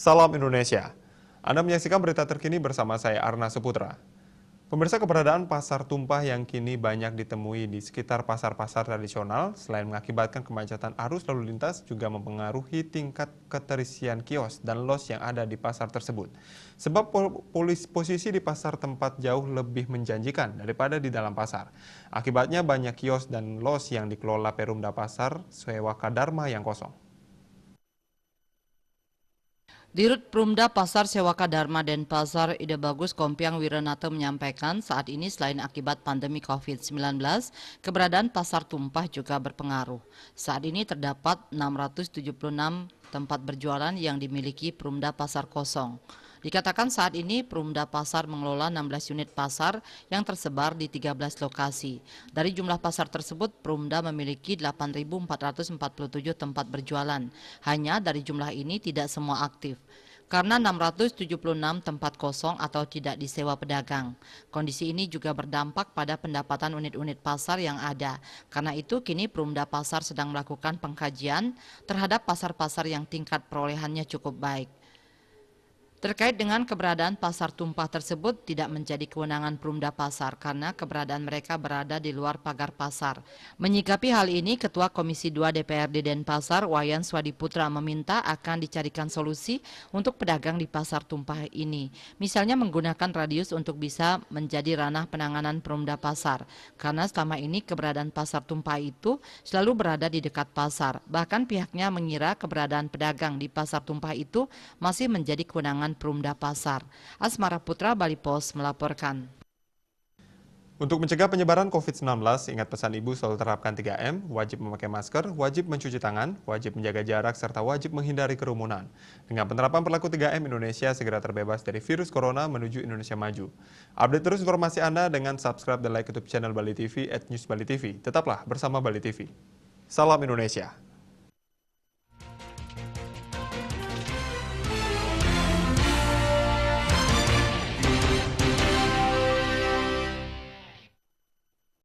Salam Indonesia. Anda menyaksikan berita terkini bersama saya Arna Seputra. Pemirsa, keberadaan pasar tumpah yang kini banyak ditemui di sekitar pasar-pasar tradisional selain mengakibatkan kemacetan arus lalu lintas juga mempengaruhi tingkat keterisian kios dan los yang ada di pasar tersebut. Sebab posisi di pasar tempat jauh lebih menjanjikan daripada di dalam pasar. Akibatnya banyak kios dan los yang dikelola Perumda Pasar Sewaka Dharma yang kosong. Dirut Perumda Pasar Sewaka Dharma Denpasar Ide Bagus Kompiang Wiranata menyampaikan saat ini selain akibat pandemi COVID-19, keberadaan pasar tumpah juga berpengaruh. Saat ini terdapat 676 tempat berjualan yang dimiliki Perumda Pasar kosong. Dikatakan saat ini Perumda Pasar mengelola 16 unit pasar yang tersebar di 13 lokasi. Dari jumlah pasar tersebut, Perumda memiliki 8.447 tempat berjualan. Hanya dari jumlah ini tidak semua aktif, karena 676 tempat kosong atau tidak disewa pedagang. Kondisi ini juga berdampak pada pendapatan unit-unit pasar yang ada. Karena itu kini Perumda Pasar sedang melakukan pengkajian terhadap pasar-pasar yang tingkat perolehannya cukup baik. Terkait dengan keberadaan pasar tumpah tersebut tidak menjadi kewenangan Perumda Pasar karena keberadaan mereka berada di luar pagar pasar. Menyikapi hal ini, Ketua Komisi 2 DPRD Denpasar, Wayan Swadiputra meminta akan dicarikan solusi untuk pedagang di pasar tumpah ini. Misalnya menggunakan radius untuk bisa menjadi ranah penanganan Perumda Pasar. Karena selama ini keberadaan pasar tumpah itu selalu berada di dekat pasar. Bahkan pihaknya mengira keberadaan pedagang di pasar tumpah itu masih menjadi kewenangan Perumda Pasar. Asmara Putra, Bali Pos melaporkan. Untuk mencegah penyebaran COVID-19, ingat pesan Ibu selalu terapkan 3M, wajib memakai masker, wajib mencuci tangan, wajib menjaga jarak, serta wajib menghindari kerumunan. Dengan penerapan perilaku 3M, Indonesia segera terbebas dari virus corona menuju Indonesia maju. Update terus informasi Anda dengan subscribe dan like YouTube channel Bali TV @newsbalitv. Tetaplah bersama Bali TV. Salam Indonesia.